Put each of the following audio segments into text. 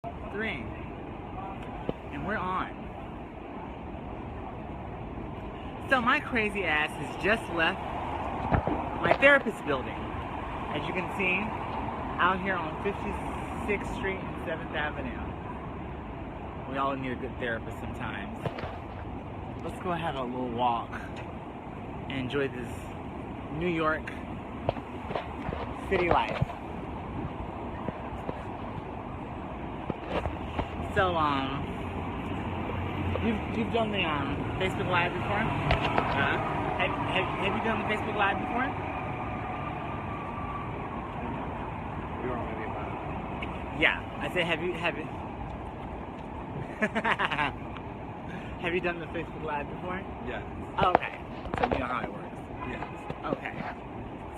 3. And we're on. So my crazy ass has just left my therapist building. As you can see, out here on 56th Street and 7th Avenue. We all need a good therapist sometimes. Let's go have a little walk and enjoy this New York city life. So, you've done the Facebook Live before? Have you done the Facebook Live before? You don't really about it. Yeah, I said have you have you done the Facebook Live before? Yes. Oh, okay. So you know how it works. Yes. Okay.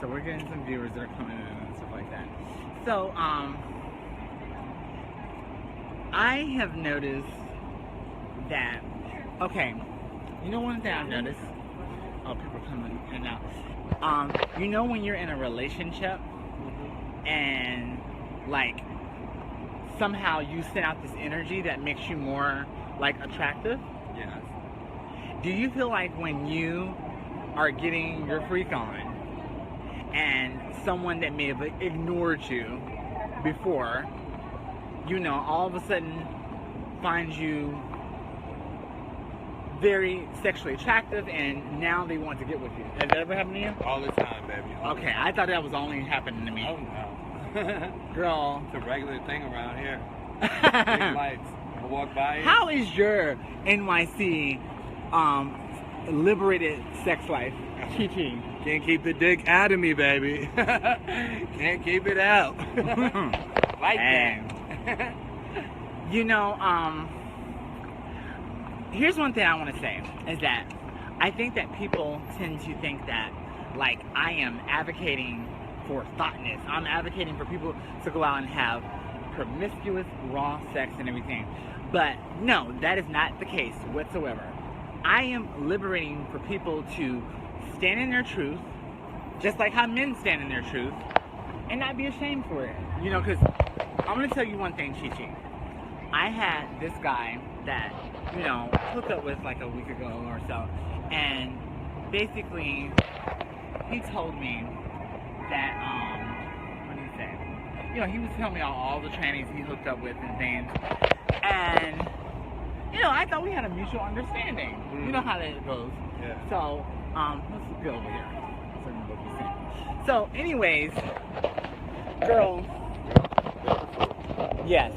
So we're getting some viewers that are coming in and stuff like that. So, I have noticed that, okay, you know one thing I've noticed? Oh, people coming in and out. You know when you're in a relationship and, like, somehow you send out this energy that makes you more, like, attractive? Yes. Do you feel like when you are getting your freak on and someone that may have ignored you before, you know, all of a sudden finds you very sexually attractive and now they want to get with you? Has that ever happened to you? All the time, baby. Okay, I thought that was only happening to me. Oh, no. Girl. It's a regular thing around here. Big lights. I walk by it. How is your NYC liberated sex life, CheChe? Can't keep the dick out of me, baby. Can't keep it out. Like that. You know, here's one thing I want to say, is that I think that people tend to think that, like, I am advocating for thoughtness. I'm advocating for people to go out and have promiscuous, raw sex and everything. But no, that is not the case whatsoever. I am liberating for people to stand in their truth, just like how men stand in their truth, and not be ashamed for it. You know, because I'm going to tell you one thing, CheChe. I had this guy that, you know, hooked up with like a week ago or so, and basically he told me that, what did he say? You know, he was telling me all the trannies he hooked up with and things, and, you know, I thought we had a mutual understanding. Mm. You know how that goes. Yeah. So, let's go over here. So, anyways, girl, yes,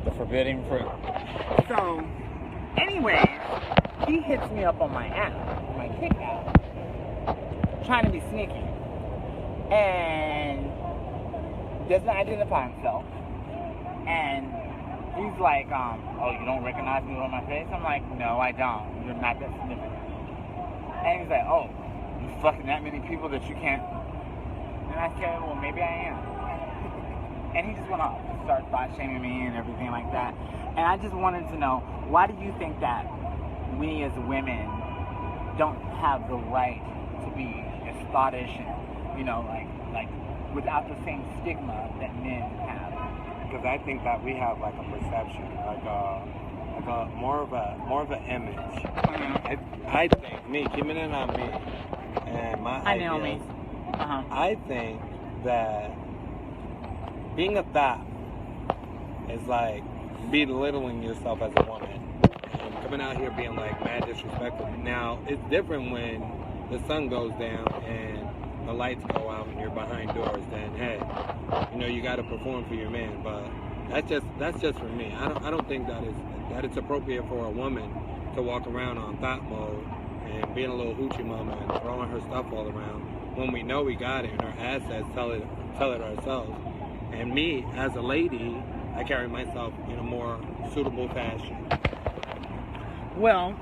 the forbidden fruit. So, anyways, he hits me up on my app, my Kick app, trying to be sneaky, and doesn't identify himself, and he's like, oh, you don't recognize me on my face? I'm like, no, I don't. You're not that significant. And he's like, oh, you fucking that many people that you can't. And I said, well, maybe I am. And he just went off and started thought shaming me and everything like that. And I just wanted to know, why do you think that we as women don't have the right to be as thoughtish and, you know, like without the same stigma that men have? Because I think that we have like a perception, like a more of an image. Mm-hmm. I think, me, keeping it on me and my ideas, I think that being a thought is like belittling yourself as a woman and coming out here being like mad disrespectful. Now, it's different when the sun goes down and the lights go out and you're behind doors, then hey, you know, you got to perform for your man. But that's just for me. I don't think that it's appropriate for a woman to walk around on thought mode and being a little hoochie mama and throwing her stuff all around when we know we got it and our assets tell it ourselves. And me, as a lady, I carry myself in a more suitable fashion. Well,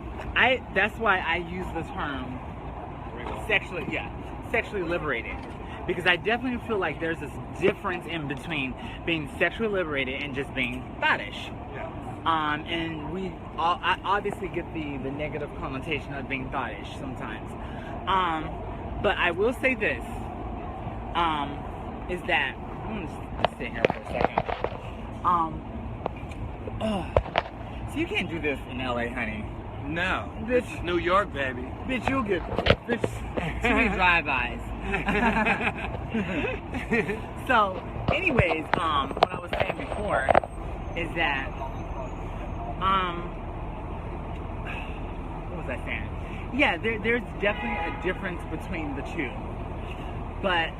that's why I use the term sexually liberated. Because I definitely feel like there's this difference in between being sexually liberated and just being thottish. Yeah. And I obviously get the negative connotation of being thottish sometimes. But I will say this, is that, I'm going to sit here for a second. So you can't do this in LA, honey. No. Bitch. This is New York, baby. Bitch, you'll get, bitch, too many drive-bys. So, anyways, what I was saying before is that, what was I saying? Yeah, there's definitely a difference between the two. But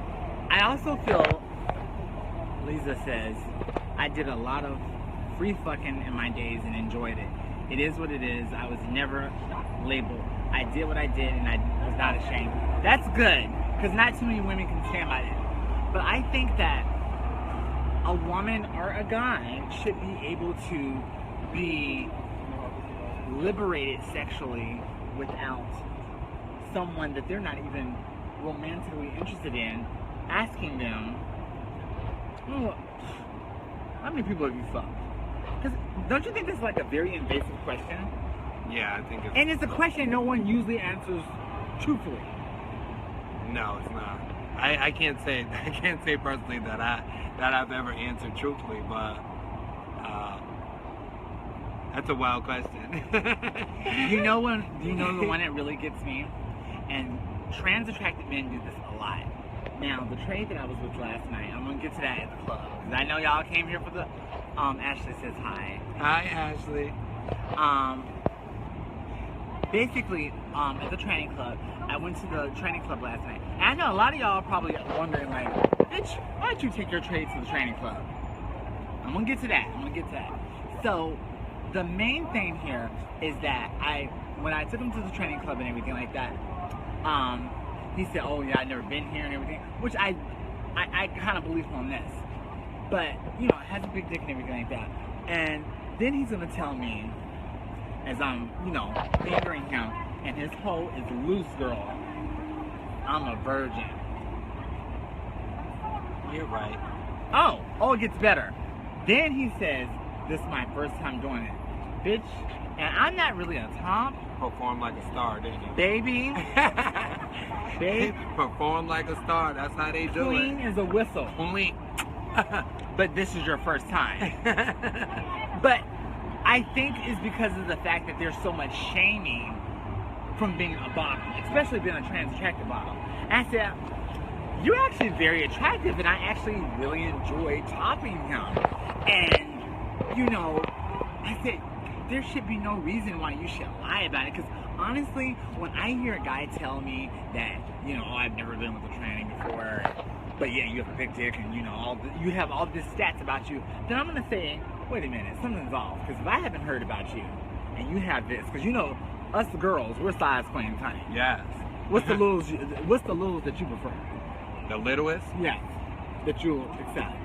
I also feel, Lisa says, I did a lot of free fucking in my days and enjoyed it. It is what it is. I was never labeled. I did what I did and I was not ashamed. That's good, because not too many women can stand by that. But I think that a woman or a guy should be able to be liberated sexually without someone that they're not even romantically interested in asking them, oh, how many people have you fucked? Because don't you think this is like a very invasive question? Yeah, I think it's... And it's a question no one usually answers truthfully. No, it's not. I can't say personally that I've ever answered truthfully, but that's a wild question. You know the one that really gets me? And trans attracted men do this a lot. Now, the trade that I was with last night, I'm gonna get to that at the club, because I know y'all came here for the Ashley says hi. Hi, Ashley. Basically, at the training club, I went to the training club last night. And I know a lot of y'all are probably wondering, like, bitch, why don't you take your trade to the training club? I'm gonna get to that. So, the main thing here is that when I took him to the training club and everything like that, he said, oh yeah, I've never been here and everything, which I kind of believe him on this. But, you know, it has a big dick and everything like that. And then he's gonna tell me, as I'm, you know, fingering him, and his hoe is loose, girl. I'm a virgin. You're right. Oh, it gets better. Then he says, this is my first time doing it. Bitch, and I'm not really a top. Perform like a star, didn't you? Baby. Babe. Perform like a star, that's how they do Clean it. as a whistle. Only. But this is your first time. But I think it's because of the fact that there's so much shaming from being a bottom, especially being a trans attractive bottom. And I said, you're actually very attractive, and I actually really enjoy topping him. And, you know, I said, there should be no reason why you should lie about it. Because honestly, when I hear a guy tell me that, you know, oh, I've never been with a tranny before, but yeah, you have a big dick and, you know, you have all these stats about you, then I'm going to say, wait a minute, something's off. Because if I haven't heard about you and you have this, because, you know, us girls, we're size queens, honey. Yes. What's the littles that you prefer? The littlest? Yes. That you'll accept.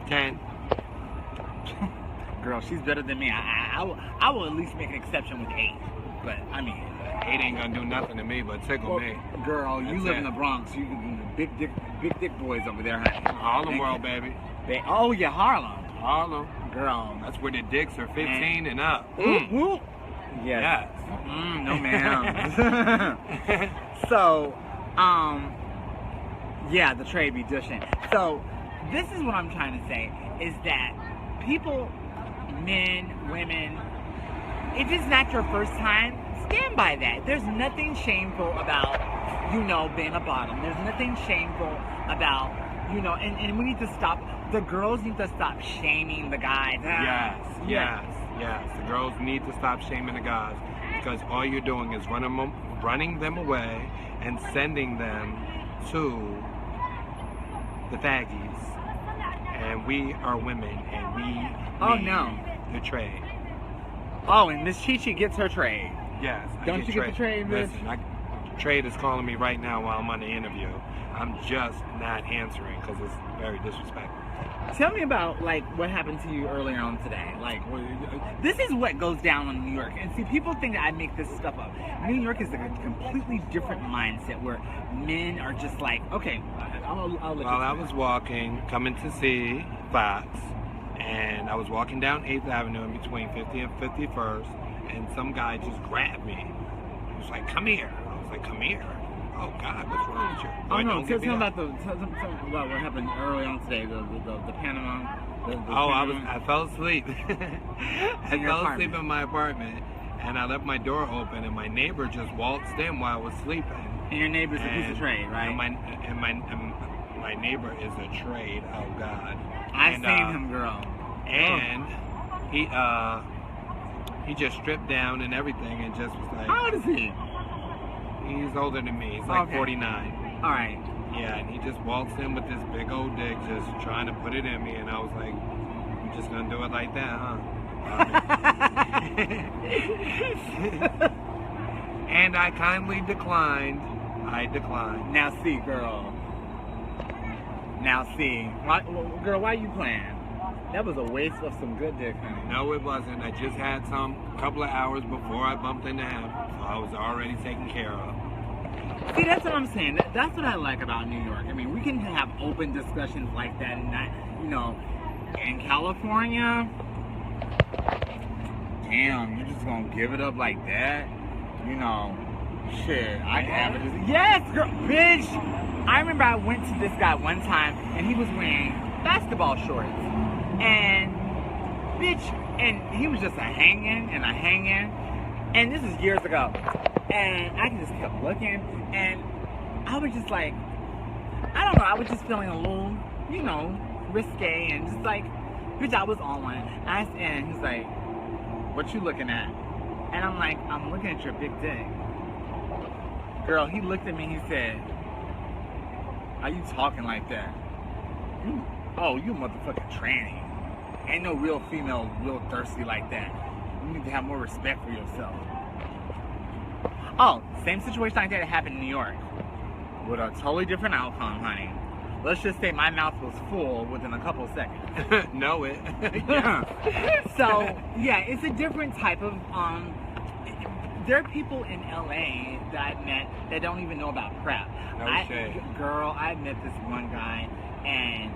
10. Girl, she's better than me. I will at least make an exception with 8. But, I mean... 8 ain't gonna do nothing to me but tickle me. Girl, you live in the Bronx. You big dick boys over there, honey. Harlem world, baby. Oh, yeah, Harlem. Harlem. Girl. That's where the dicks are 15 and up. Whoop. Yes. No, ma'am. So, yeah, the trade be dishing. So, this is what I'm trying to say, is that people, men, women, if it's not your first time, stand by that. There's nothing shameful about, you know, being a bottom. There's nothing shameful about, you know, and we need to stop, the girls need to stop shaming the guys. Yes. The girls need to stop shaming the guys, because all you're doing is running them away and sending them to the faggies. And we are women, and we need the trade. Oh, and Miss CheChe gets her trade. Yes. Don't you get the trade, Miss? Listen, trade is calling me right now while I'm on the interview. I'm just not answering because it's very disrespectful. Tell me about, like, what happened to you earlier on today. Like, this is what goes down in New York. And see, people think that I make this stuff up. New York is a completely different mindset where men are just like, okay, I'll let you. Well, I was walking, coming to see Fox, and I was walking down 8th Avenue in between 50 and 51st, and some guy just grabbed me. He was like, come here. I was like, come here. Oh God, what's wrong with you? Oh no, tell me about what happened early on today, the Panama. I fell asleep. I fell asleep in my apartment, and I left my door open, and my neighbor just waltzed in while I was sleeping. And your neighbor's a piece of trade, right? And my neighbor is a trade. Oh God! I seen him, girl. And he just stripped down and everything, and just was like. How old is he? He's older than me. He's like 49. All right. Yeah, and he just waltzed in with this big old dick, just trying to put it in me, and I was like, "You just gonna do it like that, huh?" And I kindly declined. I declined. Now see, girl. Now see. Girl, why you playing? That was a waste of some good dick, honey. No, it wasn't. I just had some a couple of hours before I bumped into him, so I was already taken care of. See, that's what I'm saying. That's what I like about New York. I mean, we can have open discussions like that, and not, you know, in California, damn, you just gonna give it up like that? You know, shit, I can have it. Yes, girl, bitch! I remember I went to this guy one time, and he was wearing basketball shorts. And, bitch, and he was just a hanging, and this is years ago. And I just kept looking, and I was just like, I don't know, I was just feeling a little, you know, risque, and just like, bitch, I was on one. And he's like, what you looking at? And I'm like, I'm looking at your big dick. Girl, he looked at me, he said, are you talking like that? You motherfucking tranny. Ain't no real female real thirsty like that. You need to have more respect for yourself. Oh, same situation like that happened in New York. With a totally different outcome, honey. Let's just say my mouth was full within a couple of seconds. Know it. So, yeah, it's a different type of, there are people in LA that I've met that don't even know about PrEP. Girl, I met this one guy, and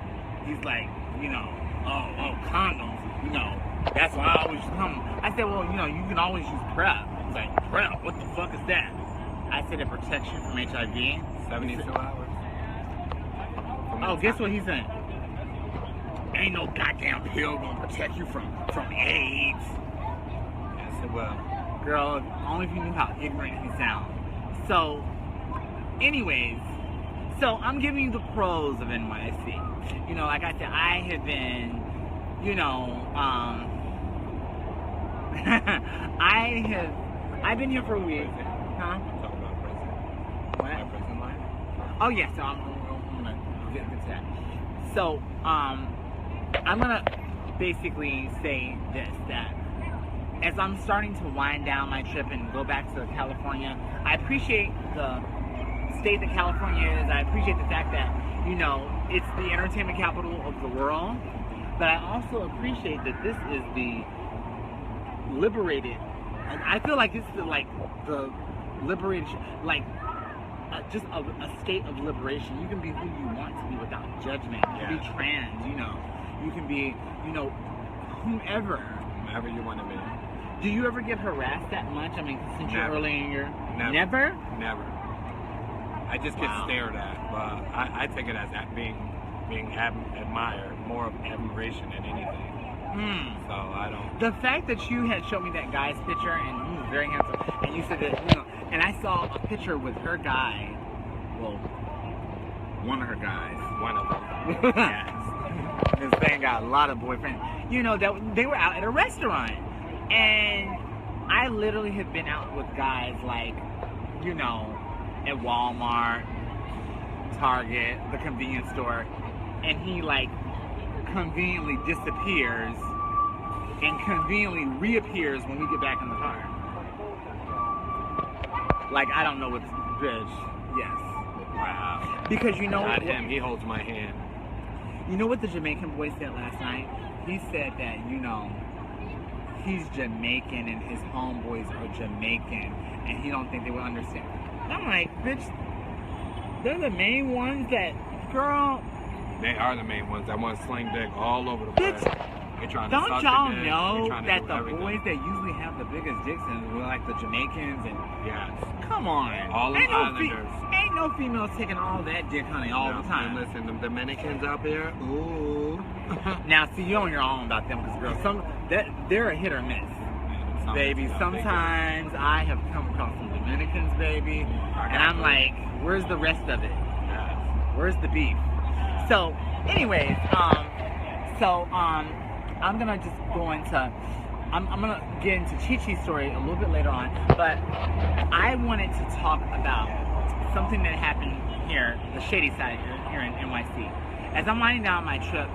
he's like, you know, oh, condoms, you know, that's why I always come. I said, well, you know, you can always use PrEP. He's like, PrEP, what the fuck is that? I said it protects you from HIV. 72 hours. Oh, guess what he said? Ain't no goddamn pill gonna protect you from AIDS. I said, well, girl, only if you knew how ignorant he sounds. So, anyways, so I'm giving you the pros of NYC. You know, like I said, I have been, you know, I've been here for a week. Huh? Talk about prison. What? My prison life? Oh, yeah, so I'm gonna get to that. So, I'm gonna basically say this, that as I'm starting to wind down my trip and go back to California, I appreciate the state that California is. I appreciate the fact that, you know, it's the entertainment capital of the world, but I also appreciate that this is the liberated. I feel like it's the liberated, just a state of liberation. You can be who you want to be without judgment. You can be trans, you know. You can be, you know, whomever you want to be. Do you ever get harassed that much? I mean, since you're early in your... Never? Never. I just get stared at, but I take it as being admired, more of admiration than anything. So I don't... The fact that you had showed me that guy's picture, and he was very handsome, and you said that, you know, and I saw a picture with her guy, well, one of her guys. One of them. Yes. This thing got a lot of boyfriends. You know, that they were out at a restaurant. And I literally have been out with guys like, you know, at Walmart, Target, the convenience store, and he like conveniently disappears and conveniently reappears when we get back in the car. Like, I don't know what's bitch. Yes. Wow. Because you know not him, he holds my hand. You know what the Jamaican boy said last night? He said that, you know, he's Jamaican and his homeboys are Jamaican and he don't think they will understand. I'm like, bitch, they're the main ones that, girl. They are the main ones that want to sling dick all over the place. Don't y'all know that the boys that usually have the biggest dicks and like the Jamaicans and come on, all the Islanders. Ain't no females taking all that dick, honey, all the time. And listen, them Dominicans out there, ooh. Now, see, you're on your own about them because girls, they're a hit or miss, baby. Sometimes I have come across some Dominicans, baby, and I'm like, where's the rest of it? Where's the beef? So, anyways, I'm gonna just go into. I'm gonna get into CheChe's story a little bit later on, but I wanted to talk about something that happened here, the shady side here in NYC. As I'm winding down my trip,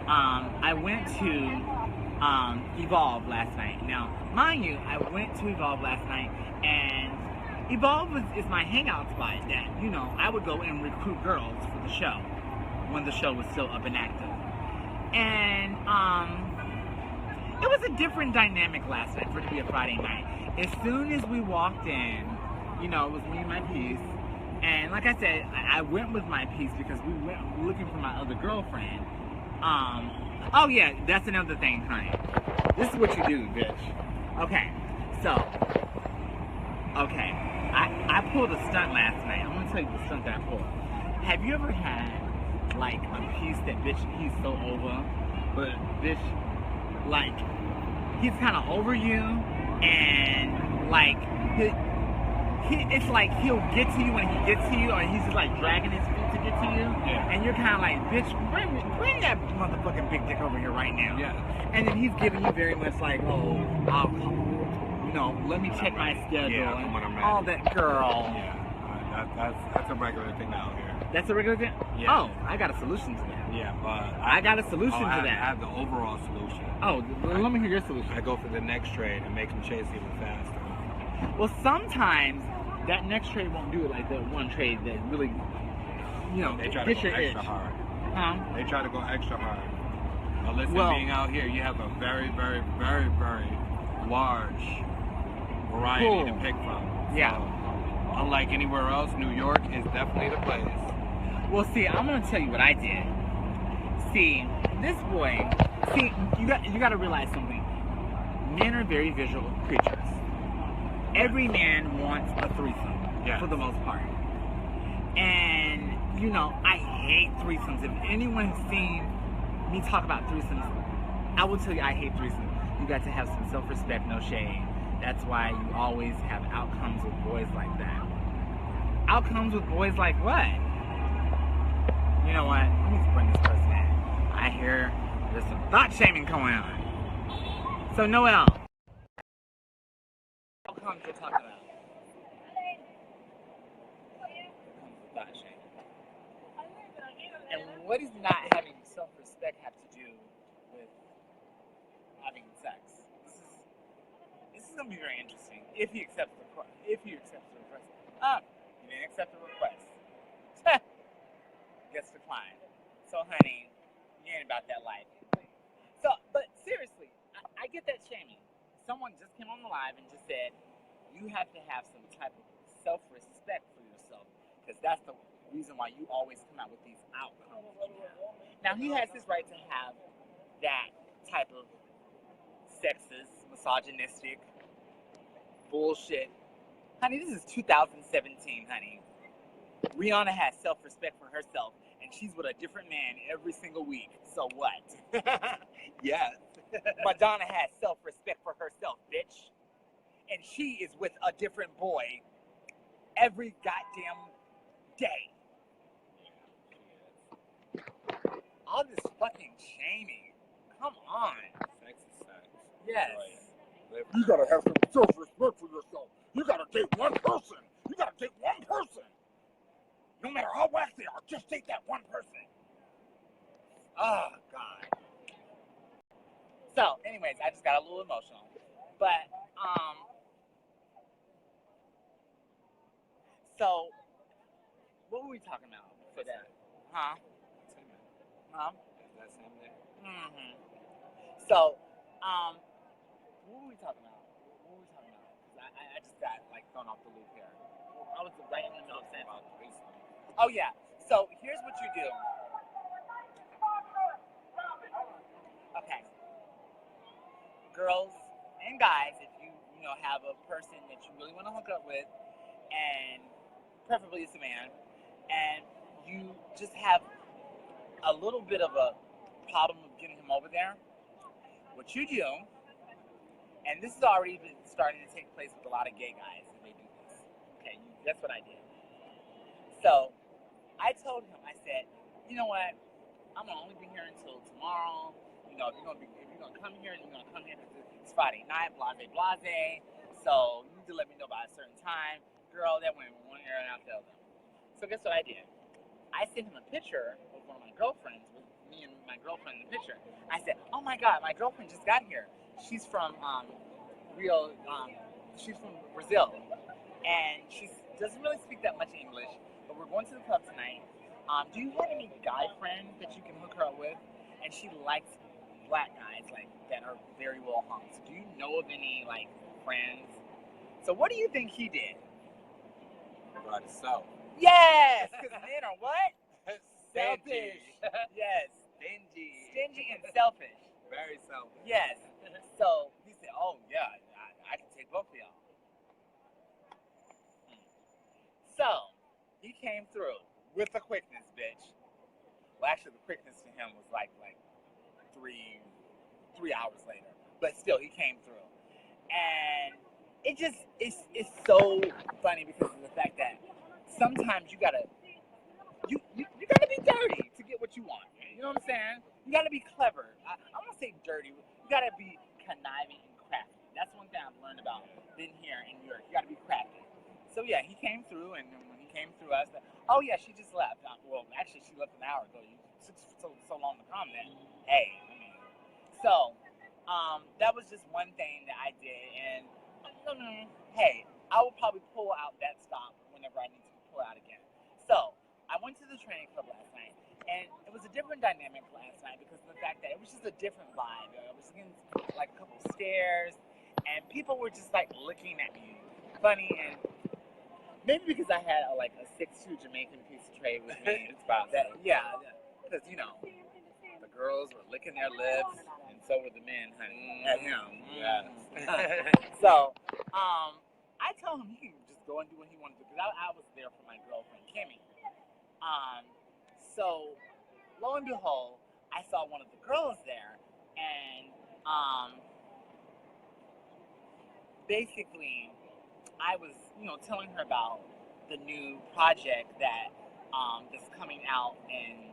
I went to Evolve last night. Now, mind you, I went to Evolve last night, and Evolve is my hangout spot that, you know, I would go and recruit girls for the show when the show was still up and active. And it was a different dynamic last night for it to be a Friday night. As soon as we walked in, you know, it was me and my piece. And like I said, I went with my piece because we went looking for my other girlfriend. Oh yeah, that's another thing, honey. This is what you do, bitch. Okay, so, I pulled a stunt last night. I'm gonna tell you the stunt that I pulled. Have you ever had, like, a piece that, bitch, he's so over, but, bitch, like, he's kind of over you, and, like, it's like he'll get to you when he gets to you, or he's just, like, dragging his feet to get to you, and you're kind of like, bitch, bring that motherfucking big dick over here right now. Yeah. And then he's giving you very much like, oh, I'll come. You know, let me check my schedule and all that, girl. Yeah, that's a regular thing out here. That's a regular thing? Yeah. Oh, I got a solution to that. Yeah, but I got a solution to that. I have the overall solution. Oh, let me hear your solution. I go for the next trade and make him chase even faster. Well, sometimes that next trade won't do it like that one trade that really, you know, they try to go extra hard. They try to go extra hard. Now listen, being out here, you have a very, very, very, very large variety to pick from. Yeah. So, unlike anywhere else, New York is definitely the place. Well, see, I'm gonna tell you what I did. See, this boy. See, you got to realize something. Men are very visual creatures. Every man wants a threesome, for the most part. And, you know, I hate threesomes. If anyone has seen me talk about threesomes, I will tell you I hate threesomes. You got to have some self-respect, no shade. That's why you always have outcomes with boys like that. Outcomes with boys like what? You know what? Let me bring this person in. I hear there's some thought shaming going on. So, Noel. Outcomes you're talking about. Thought shaming. And what does not having self-respect have to do with having sex? This is gonna be very interesting. If he accepts the request. He didn't accept the request. Gets declined. So, honey, you ain't about that life. So, but seriously, I get that shaming. Someone just came on the live and just said, you have to have some type of self-respect for yourself, because that's the reason why you always come out with these outcomes. Now, he has his right to have that type of sexist, misogynistic bullshit. Honey, this is 2017, honey. Rihanna has self-respect for herself, and she's with a different man every single week. So what? Yes. Madonna has self-respect for herself, bitch. And she is with a different boy every goddamn day. All this fucking shaming. Come on. Sex is sex. Yes. Right. You gotta have some self-respect for yourself. You gotta date one person. You gotta date one person. No matter how whack they are, just date that one person. Oh, God. So, anyways, I just got a little emotional. But, so, what were we talking about for that? Huh? Huh? That's him there. Mm-hmm. So, what were we talking about? I just got, like, thrown off the loop here. I was right in the middle of saying about threesome. Oh, yeah. So, here's what you do. Okay. Girls and guys, if you have a person that you really want to hook up with, and preferably it's a man, and you just have a little bit of a problem with getting him over there. What you do, and this has already been starting to take place with a lot of gay guys when they do this. Okay, that's what I did. So I told him, I said, you know what? I'm gonna only be here until tomorrow. You know, if you're gonna come here, you're gonna come here because it's Friday night, blase blase. So you need to let me know by a certain time. Girl, that went one ear and out the other. So guess what I did? I sent him a picture of one of my girlfriends, with me and my girlfriend in the picture. I said, oh my God, my girlfriend just got here. She's from she's from Brazil. And she doesn't really speak that much English, but we're going to the club tonight. Do you have any guy friends that you can hook her up with? And she likes black guys, like, that are very well hung. So do you know of any, like, friends? So what do you think he did? Brought himself. Yes! Because men are what? Selfish. Yes. Stingy and selfish. Very selfish. Yes. So he said, oh, yeah, I can take both of y'all. So he came through with the quickness, bitch. Well, actually, the quickness to him was like 3 hours later. But still, he came through. And it just, it's so funny because of the fact that sometimes you gotta be dirty to get what you want. You know what I'm saying? You gotta be clever. I don't want to say dirty. You gotta be conniving and crafty. That's one thing I've learned about being here in New York. You gotta be crafty. So yeah, he came through, and when he came through, I said, oh yeah, she just left. Well, actually, she left an hour ago. You took so long to come then. Hey, I mean, so that was just one thing that I did, and hey, I will probably pull out that stop whenever I need to pull out again. So I went to the training club last night, and it was a different dynamic last night because of the fact that it was just a different vibe. I was getting like a couple of stares, and people were just like looking at me funny, and maybe because I had a 6'2" Jamaican piece of trade with me. It's possible. Yeah, because you know the girls were licking their lips, and so were the men, honey. Yes. So I told him he could just go and do what he wanted to do because I was there for my girlfriend Kimmy. So lo and behold, I saw one of the girls there, and basically I was, telling her about the new project that that's coming out, and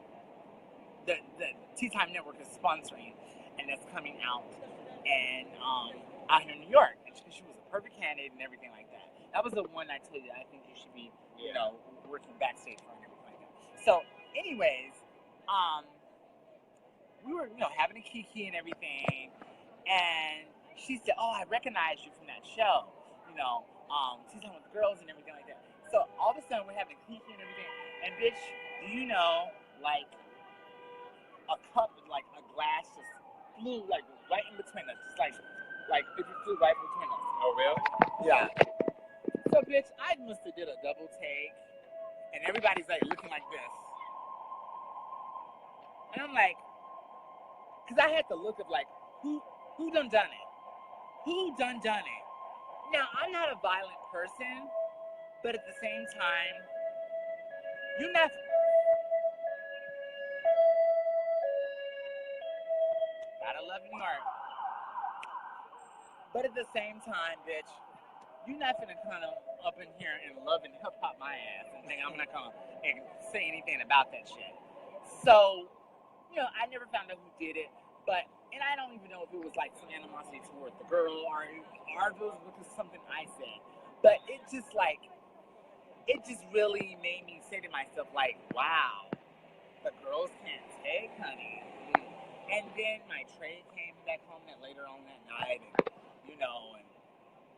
the Tea Time Network is sponsoring, and that's coming out and out here in New York. And she was a perfect candidate and everything like that. That was the one I told you I think you should be, working backstage for and everything like that. So, anyways, we were, having a kiki and everything, and she said, "Oh, I recognize you from that show, Tea Time with the Girls and everything like that." So all of a sudden we're having a kiki and everything, and bitch, do you know, a cup, a glass just flew right in between us, just like it just flew right between us. Oh, really? Yeah. So bitch, I must have did a double take, and everybody's looking like this, and I'm like, because I had the look of who done it? Who done it? Now I'm not a violent person, but at the same time, you're not. Gotta love New York. But at the same time, bitch, you're not gonna come up in here and love and hip hop my ass and think I'm not gonna say anything about that shit. So, I never found out who did it, and I don't even know if it was some animosity toward the girl or if it was because something I said. But it just really made me say to myself, wow, the girls can't take, honey. And then my trade came back home later on that night, and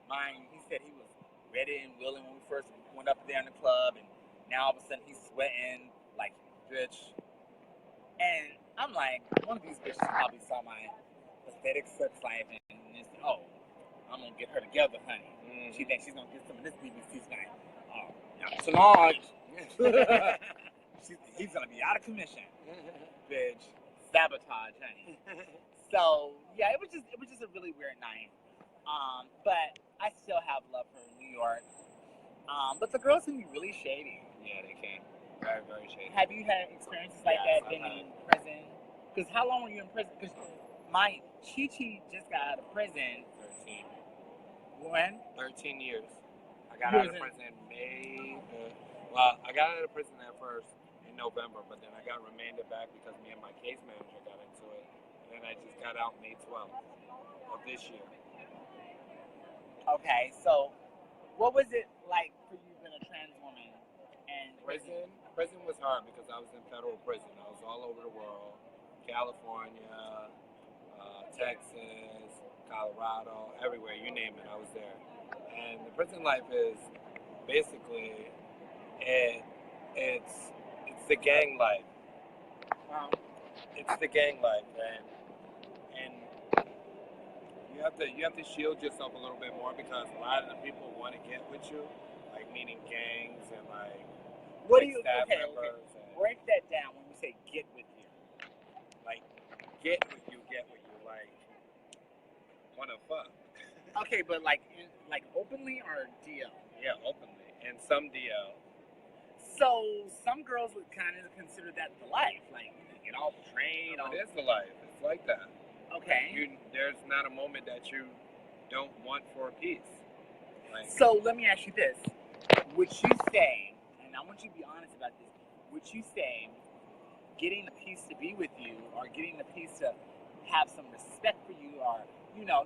mine, he said he was ready and willing when we first went up there in the club, and now all of a sudden he's sweating like bitch. And I'm like, one of these bitches probably saw my pathetic sex life and said, "Oh, I'm gonna get her together, honey." She thinks she's gonna get some of this BBC tonight. Tonight, he's gonna be out of commission, bitch. Sabotage, honey. So yeah, it was just a really weird night. But I still have love for New York. But the girls can be really shady. Yeah, they can. Very, very shady. Have you had experiences like that being in prison? Because how long were you in prison? Because my CheChe just got out of prison. 13. When? 13 years. I got out of prison in May. Well, I got out of prison at first in November, but then I got remanded back because me and my case manager got into it. And then I just got out May 12th of this year. Okay, so what was it like for you being a trans woman? And prison was hard because I was in federal prison. I was all over the world, California, Texas, Colorado, everywhere, you name it, I was there. And the prison life is basically it's the gang life. It's the gang life, and you have to shield yourself a little bit more because a lot of the people want to get with you, like meaning gangs and like. What do you okay? Break that down when you say get with you. Like get with you, like wanna fuck. Okay, but like openly or DL? Yeah, openly. And some DL. So some girls would kind of consider that the life, like you get all betrayed. It is the life. It's like that. Okay. There's not a moment that you don't want for a piece. Like, so let me ask you this: would you say, and I want you to be honest about this, would you say getting the piece to be with you, or getting the piece to have some respect for you, or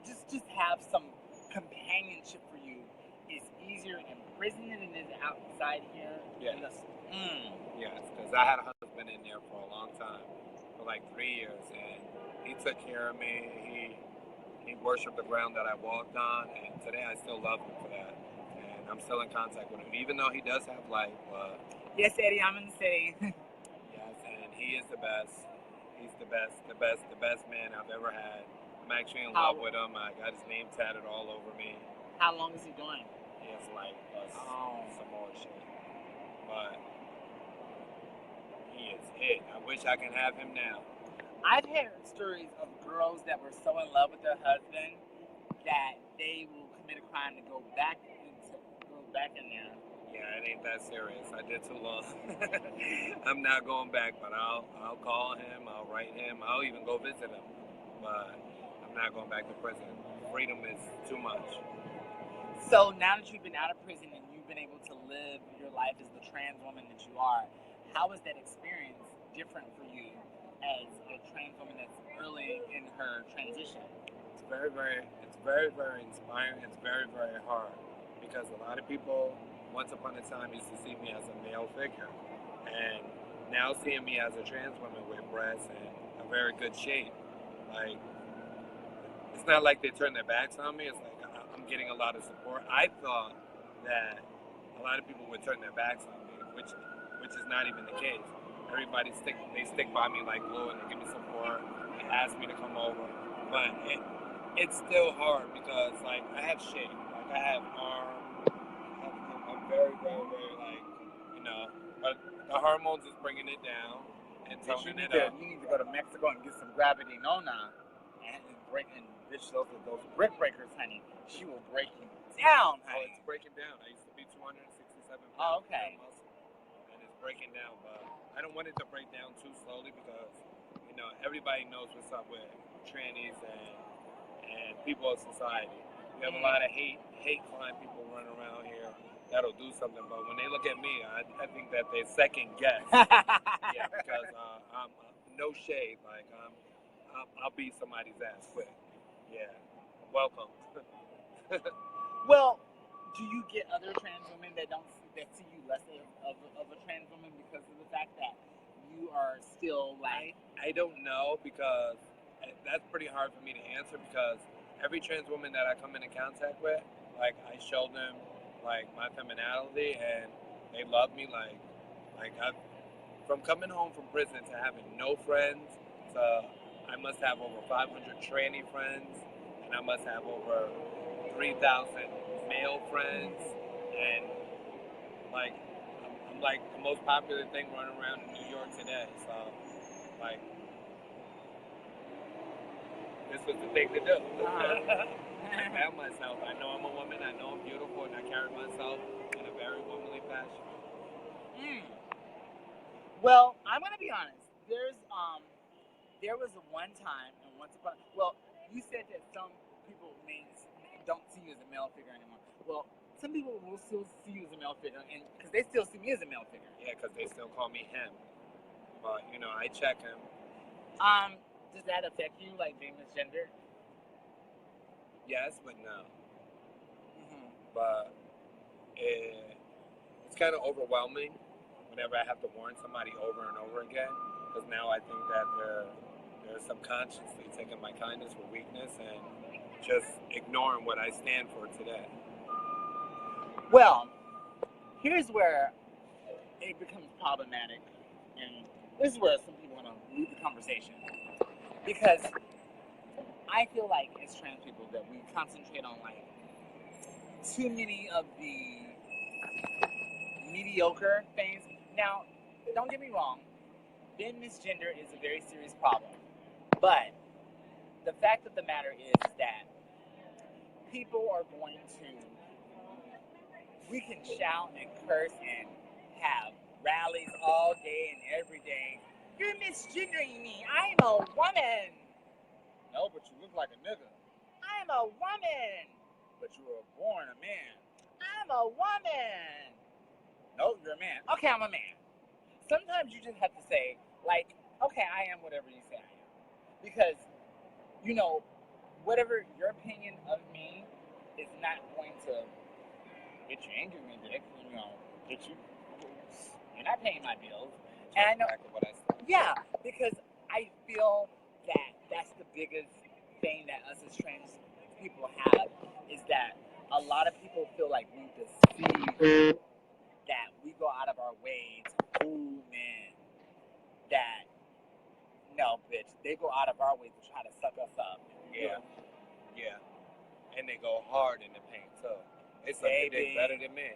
just have some companionship for you, is easier in prison than it is outside here? Yes. Yes, because I had a husband in there for a long time, for like 3 years, and he took care of me. He worshipped the ground that I walked on, and today I still love him for that. And I'm still in contact with him, even though he does have life. Yes, Eddie, I'm in the city. Yes, and he is the best. He's the best man I've ever had. I'm actually in love with him. I got his name tatted all over me. How long is he doing? He has life plus some more shit. But he is it. I wish I could have him now. I've heard stories of girls that were so in love with their husband that they will commit a crime to go back in there. Yeah, it ain't that serious. I did too long. I'm not going back, but I'll call him, I'll write him, I'll even go visit him. But I'm not going back to prison. Freedom is too much. So now that you've been out of prison and you've been able to live your life as the trans woman that you are, how is that experience different for you as a trans woman that's early in her transition? It's very, very inspiring. It's very, very hard because a lot of people once upon a time used to see me as a male figure, and now seeing me as a trans woman with breasts and a very good shape, like it's not like they turn their backs on me. It's like I'm getting a lot of support. I thought that a lot of people would turn their backs on me, which is not even the case. Everybody stick by me like glue and they give me support. They ask me to come over, but it's still hard because like I have shape, like I have arms. I'm very, very, very like but the hormones is bringing it down and toning it up. You need to go to Mexico and get some gravity nona and break and bitch those brick breakers, honey. She will break you down, honey. Oh, it's breaking down. I used to be 267 pounds. Oh, okay. And it's breaking down, but I don't want it to break down too slowly because everybody knows what's up with trannies and people in society. We have a lot of hate crime people running around here that'll do something, but when they look at me, I think that they second guess. Yeah, because I'm no shade, like I'll beat somebody's ass quick. Yeah, welcome. Well, do you get other trans women that see you less of a trans woman because of the fact that you are still like? I don't know because that's pretty hard for me to answer because every trans woman that I come into contact with, like I show them like my femininity and they love me like from coming home from prison to having no friends to I must have over 500 tranny friends and I must have over 3,000 male friends and like I'm like the most popular thing running around in New York today, so like this was the thing to do. I found myself. I know I'm a woman. I know I'm beautiful, and I carry myself in a very womanly fashion. Well, I'm gonna be honest. There's there was one time, and once upon, well, you said that some people don't see you as a male figure anymore. Well, some people will still see you as a male figure, and because they still see me as a male figure. Yeah, because they still call me him. But, you know, I check him. Does that affect you, like being misgendered? Yes, but no. Mm-hmm. But it's kind of overwhelming whenever I have to warn somebody over and over again. Because now I think that they're subconsciously taking my kindness for weakness and just ignoring what I stand for today. Well, here's where it becomes problematic, and this is where some people want to leave the conversation. Because I feel like as trans people that we concentrate on like too many of the mediocre things. Now, don't get me wrong, being misgendered is a very serious problem. But the fact of the matter is that people are going to, we can shout and curse and have rallies all day and every day. You're misgendering me. I am a woman. No, but you look like a nigga. I am a woman. But you were born a man. I'm a woman. No, you're a man. Okay, I'm a man. Sometimes you just have to say, like, okay, I am whatever you say I am. Because, you know, whatever your opinion of me is not going to get you angry with me, dick. You know, get you. You're not paying my bills. And I know. Exactly what I said. Yeah, because I feel that that's the biggest thing that us as trans people have is that a lot of people feel like we deceive, that we go out of our way to fool men, that no, bitch, they go out of our way to try to suck us up. Yeah. And they go hard in the paint too. It's like they better than me.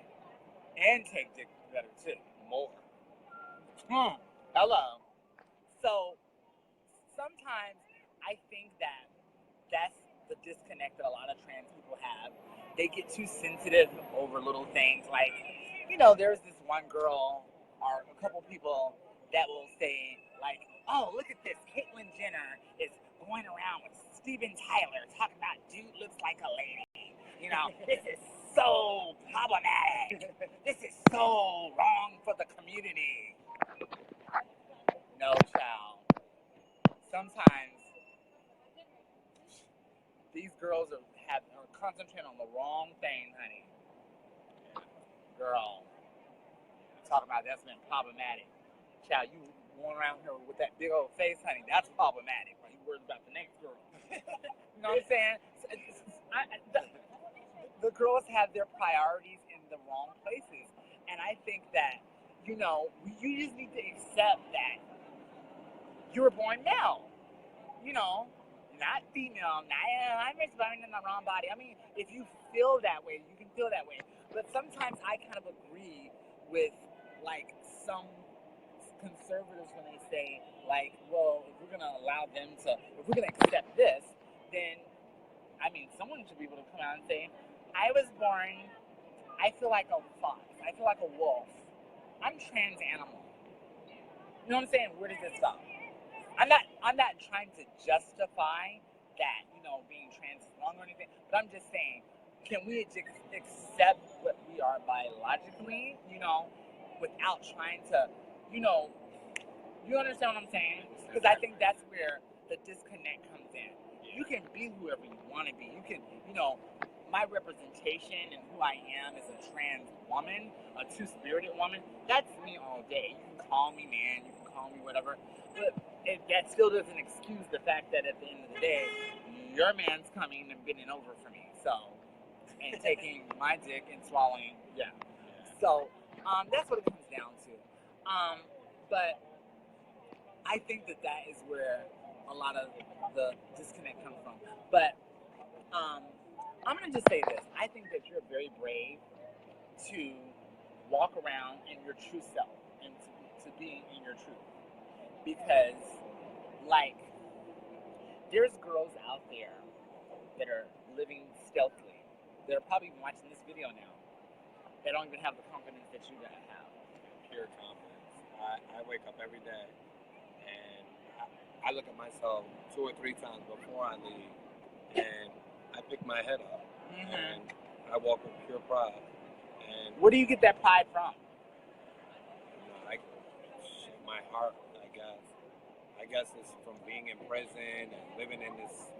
And take dick better too. More. Hello. So sometimes I think that that's the disconnect that a lot of trans people have. They get too sensitive over little things. Like, you know, there's this one girl or a couple people that will say, like, oh, look at this. Caitlyn Jenner is going around with Steven Tyler talking about dude looks like a lady. You know, this is so problematic. This is so wrong for the community. No, child. Sometimes these girls are concentrating on the wrong thing, honey. Girl, talking about that's been problematic. Child, you going around here with that big old face, honey, that's problematic. Are you worried about the next girl? You know what I'm saying? The girls have their priorities in the wrong places. And I think that, you know, you just need to accept that you were born male. You know, not female. I'm responding in the wrong body. I mean, if you feel that way, you can feel that way. But sometimes I kind of agree with, like, some conservatives when they say, like, well, if we're going to allow them to, if we're going to accept this, then, I mean, someone should be able to come out and say, I was born, I feel like a fox. I feel like a wolf. I'm trans animal. You know what I'm saying? Where does this go? I'm not trying to justify that, you know, being trans is wrong or anything, but I'm just saying, can we accept what we are biologically, you know, without trying to, you know, you understand what I'm saying? Because I think that's where the disconnect comes in. You can be whoever you want to be. You can, you know, my representation and who I am as a trans woman, a two-spirited woman, that's me all day. You can call me man, you can call me whatever, but that still doesn't excuse the fact that at the end of the day, your man's coming and bending over for me, so, and taking my dick and swallowing, yeah. So, that's what it comes down to. But I think that is where a lot of the disconnect comes from. But, I'm going to just say this. I think that you're very brave to walk around in your true self and to be in your truth. Because, like, there's girls out there that are living stealthily, that are probably watching this video now, that don't even have the confidence that you gotta have. Pure confidence. I wake up every day and I look at myself 2 or 3 times before I leave, and I pick my head up, and I walk with pure pride. And where do you get that pride from? My heart, I guess. I guess it's from being in prison and living in this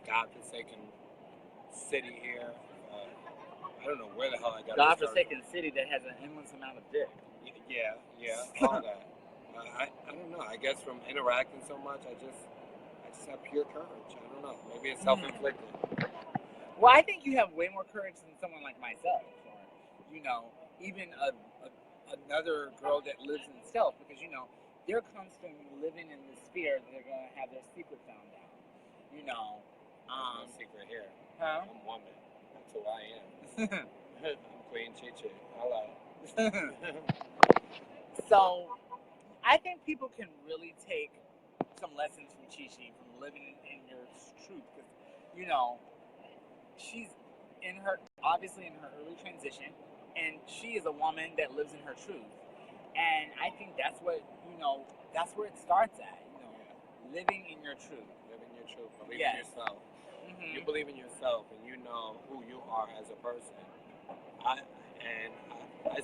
godforsaken city here. I don't know where the hell I got godforsaken city that has an endless amount of dick. Yeah, all that. I don't know. I guess from interacting so much, I just have pure courage. I don't know. Maybe it's self-inflicted. Well, I think you have way more courage than someone like myself, or even another girl that lives in stealth, because they're constantly living in this fear that they're gonna have their secret found out. No secret here. Huh? I'm woman. That's who I am. I'm Queen CheChe. Hello. So, I think people can really take some lessons from CheChe, from living in your truth, because she's obviously in her early transition, and she is a woman that lives in her truth. And I think that's what, that's where it starts at, living in your truth. Living your truth, believe in yourself. You believe in yourself, and you know who you are as a person. I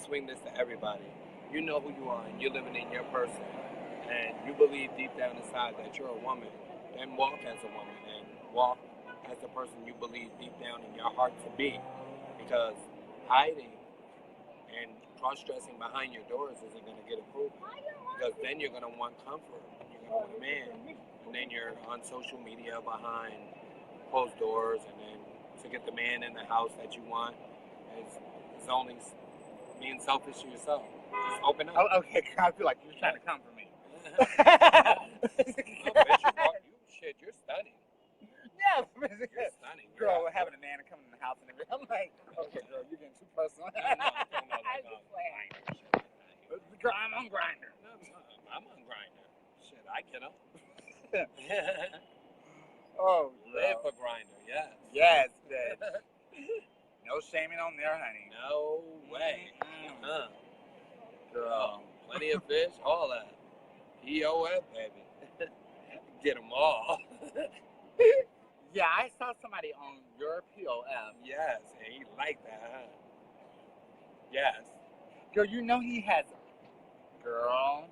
swing this to everybody. You know who you are, and you're living in your person, and you believe deep down inside that you're a woman. Then walk as a woman, and walk as the person you believe deep down in your heart to be. Because hiding and cross-dressing behind your doors isn't going to get approved. Because then you're going to want comfort. You're going to want a man. And then you're on social media behind closed doors. And then to get the man in the house that you want is only being selfish to yourself. Just open up. Oh, okay, I feel like you're trying to come for me. No, bitch, shit, you're stunning. Yeah, you're stunning. Girl, having a man come in the house and everything. I'm like, okay, girl, you're getting too personal. No. Girl, I'm on Grindr. No, I'm on Grindr. Shit, I get up. Oh, live for Grindr, yes. Yes, bitch. No shaming on there, honey. No way. Girl. Plenty of fish, all that. EOF, baby. Get them all. Yeah, I saw somebody on your POF. Yes, and he liked that, huh? Yes. Girl, he has... Girl,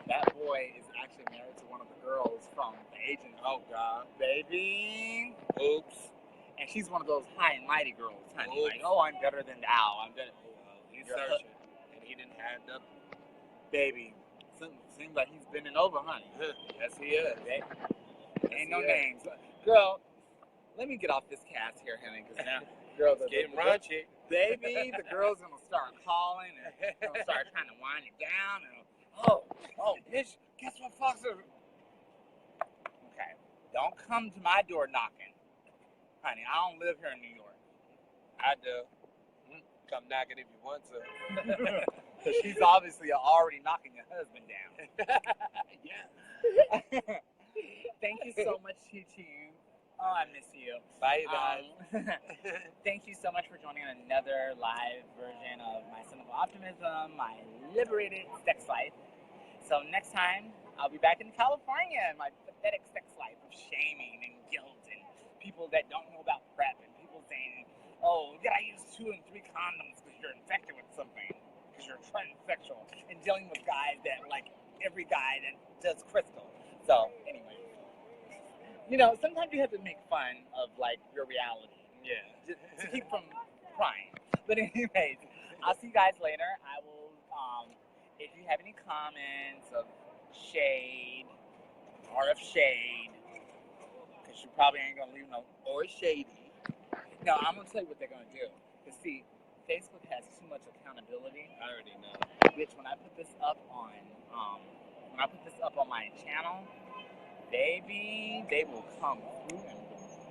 that boy is actually married to one of the girls from the agent. Oh, God. Baby. Oops. And she's one of those high and mighty girls, honey. Oops. Like, oh, I'm better than thou. I'm better. Oh, well, he's searching. And he didn't have the... Baby. Seems like he's bending over, honey. Yes, he is. Ain't no names. Girl, let me get off this cast here, honey, because now, girl, it's getting raunchy. Baby, the girl's gonna start calling and gonna start trying to wind you down. And oh, bitch, guess what, Fox? Okay, don't come to my door knocking, honey. I don't live here in New York. I do. Come knock it if you want to. Because she's obviously already knocking your husband down. Yeah. Thank you so much, CheChe. Oh, I miss you. Bye, you guys. Thank you so much for joining another live version of my cynical optimism, my liberated sex life. So next time, I'll be back in California, my pathetic sex life of shaming and guilt and people that don't know about PrEP and people saying, oh, you gotta use 2 and 3 condoms because you're infected with something, because you're transsexual, and dealing with guys that like every guy that does crystal. So, anyway. Sometimes you have to make fun of, like, your reality. Yeah. To keep from crying. But anyways, I'll see you guys later. I will, if you have any comments of shade, RF shade, because you probably ain't going to leave no, or shady. No, I'm going to tell you what they're going to do. Because, see, Facebook has too much accountability. I already know. Bitch, when I put this up on, my channel, baby, they will come through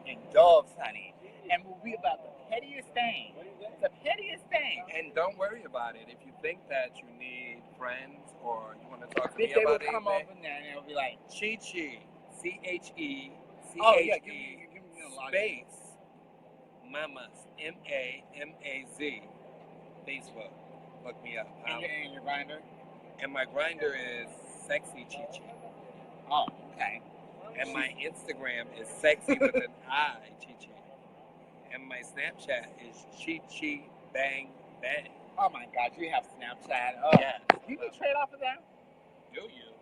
in doves, honey, and will be about the pettiest thing. The pettiest thing. And don't worry about it. If you think that you need friends or you want to talk to me they about will come anything, over there and it'll be like CheChe, CheChe, oh yeah, give me a space, Mamas, MAMAZ, Facebook. Look me up. And your Grindr? And my Grindr is Sexy CheChe. Oh, okay. And my Instagram is sexy with an I, CheChe. And my Snapchat is CheChe Bang Bang. Oh my God, you have Snapchat. Oh. Yes. You can trade off of that? Do you?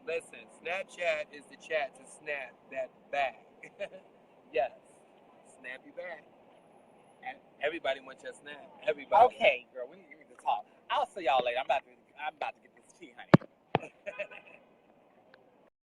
Listen, Snapchat is the chat to snap that back. Yes. Snap you back. And everybody wants your snap. Everybody. Okay, girl, we need to talk. I'll see y'all later. I'm about to get